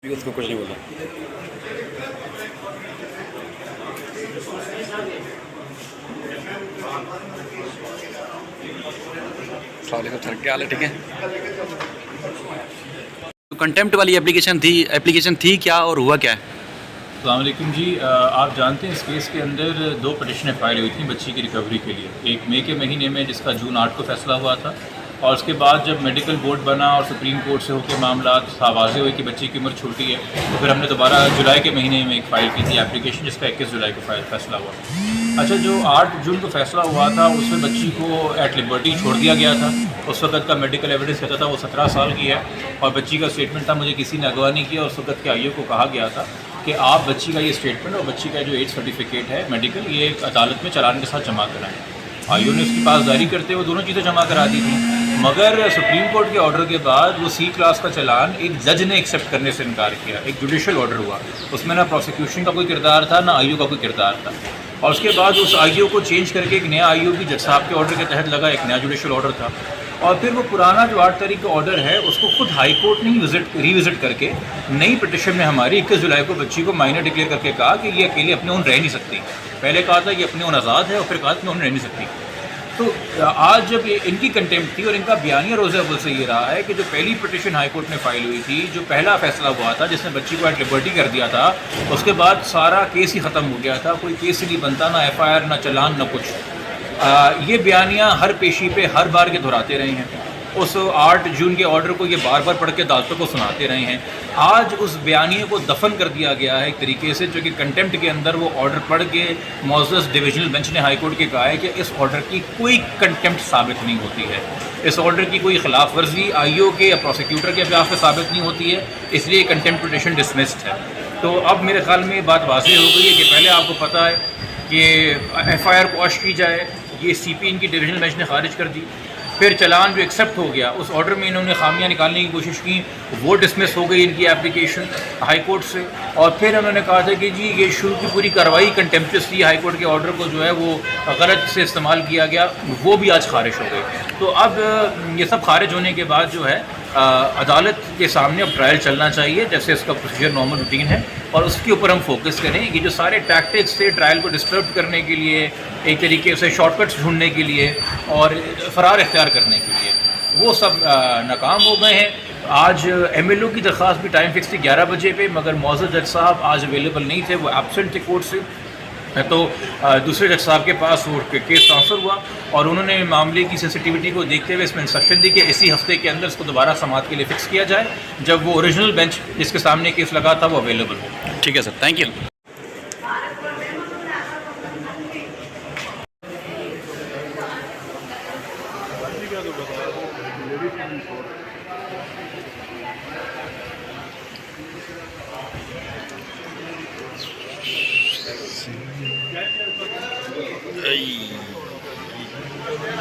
भी उसको कुछ नहीं बोला। सर क्या हाल है? ठीक है। तो कंटेम्प्ट वाली एप्लीकेशन थी क्या और हुआ क्या है? अस्सलाम वालेकुम जी। आप जानते हैं इस केस के अंदर दो पटिशनें फाइल हुई थी बच्ची की रिकवरी के लिए। एक मई के महीने में जिसका जून 8 को फैसला हुआ था, और उसके बाद जब मेडिकल बोर्ड बना और सुप्रीम कोर्ट से होकर मामला वाज़ेह हुए कि बच्ची की उम्र छोटी है, तो फिर हमने दोबारा जुलाई के महीने में एक फ़ाइल की थी एप्लीकेशन, जिसका 21 जुलाई को फैसला हुआ। अच्छा, जो 8 जून को फैसला हुआ था उसमें बच्ची को एट लिबर्टी छोड़ दिया गया था। उस वक्त का मेडिकल एविडेंस कहता था वो 17 साल की है, और बच्ची का स्टेटमेंट था मुझे किसी ने अगवा नहीं किया। उस वक्त के आईओ को कहा गया था कि आप बच्ची का ये स्टेटमेंट और बच्ची का जो एज सर्टिफिकेट है मेडिकल, ये अदालत में चालान के साथ जमा कराएं। आईओ ने उसकी पासदारी करते हुए दोनों चीज़ें जमा करा दी थी, मगर सुप्रीम कोर्ट के ऑर्डर के बाद वो सी क्लास का चालान एक जज ने एक्सेप्ट करने से इनकार किया। एक जुडिशल ऑर्डर हुआ, उसमें ना प्रोसिक्यूशन का कोई किरदार था ना आईओ का कोई किरदार था। और उसके बाद उस आईओ को चेंज करके एक नया आईओ भी जज साहब के ऑर्डर के तहत लगा, एक नया जुडिशल ऑर्डर था। और फिर वो पुराना जो 8 तारीख का ऑर्डर है उसको खुद हाई कोर्ट ने रिविज़िट करके नई पिटिशन में हमारी 21 जुलाई को बच्ची को माइनर डिक्लेयर करके कहा कि ये अकेले अपने ओन रह नहीं सकती। पहले कहा था ये अपने ओन आज़ाद है, और फिर कहा अपने ओन रह नहीं सकती। तो आज जब इनकी कंटेम्प्ट थी और इनका बयानिया रोज़े अव्वल से ये रहा है कि जो पहली पिटिशन हाई कोर्ट में फाइल हुई थी, जो पहला फैसला हुआ था जिसने बच्ची को एट लिबर्टी कर दिया था, उसके बाद सारा केस ही ख़त्म हो गया था। कोई केस ही नहीं बनता, ना एफआईआर, ना चलान, ना कुछ। ये बयानिया हर पेशी पे हर बार के दोहराते रहे हैं। उस 8 जून के ऑर्डर को ये बार बार पढ़ के अदालतों को सुनाते रहे हैं। आज उस बयानिए को दफन कर दिया गया है एक तरीके से, जो कि कंटेम्प्ट के अंदर वो ऑर्डर पढ़ के मौजूद डिविजनल बेंच ने हाई कोर्ट के कहा है कि इस ऑर्डर की कोई कंटेम्प्ट साबित नहीं होती है, इस ऑर्डर की कोई खिलाफ वर्जी आईओ के या प्रोसिक्यूटर के बिहाफ पे साबित नहीं होती है, इसलिए कंटेम्प्ट पिटिशन डिसमिस्ड है। तो अब मेरे ख्याल में ये बात वाज़ेह हो गई है कि पहले आपको पता है कि एफआईआर क्वॉश की जाए, ये सीपी इनकी डिविजनल बेंच ने खारिज कर दी। फिर चलान जो एक्सेप्ट हो गया, उस ऑर्डर में इन्होंने खामियां निकालने की कोशिश की, वो डिसमिस हो गई इनकी एप्लीकेशन हाई कोर्ट से। और फिर उन्होंने कहा था कि जी ये शुरू की पूरी कार्रवाई कंटेम्प्चुअस थी, हाई कोर्ट के ऑर्डर को जो है वो गलत से इस्तेमाल किया गया, वो भी आज खारिज हो गई। तो अब ये सब खारिज होने के बाद जो है अदालत के सामने अब ट्रायल चलना चाहिए, जैसे इसका प्रोसीजर नॉर्मल रूटीन है, और उसके ऊपर हम फोकस करें कि जो सारे टैक्टिक्स थे ट्रायल को डिस्टर्ब करने के लिए, एक तरीके से शॉर्टकट्स ढूंढने के लिए और फरार इख्तियार करने के लिए, वो सब नाकाम हो गए हैं। आज एमएलओ की दरख्वास्त भी टाइम फिक्स थी 11 बजे पे, मगर मौजूद जज साहब आज अवेलेबल नहीं थे, वो एब्सेंट थे कोर्ट से। तो दूसरे जज साहब के पास वो केस ट्रांसफ़र हुआ, और उन्होंने मामले की सेंसिटिविटी को देखते हुए इसमें इंस्ट्रक्शन दी कि इसी हफ्ते के अंदर इसको दोबारा समाअत के लिए फ़िक्स किया जाए, जब वो ओरिजिनल बेंच जिसके सामने केस लगा था वो अवेलेबल हो। ठीक है सर, थैंक यू।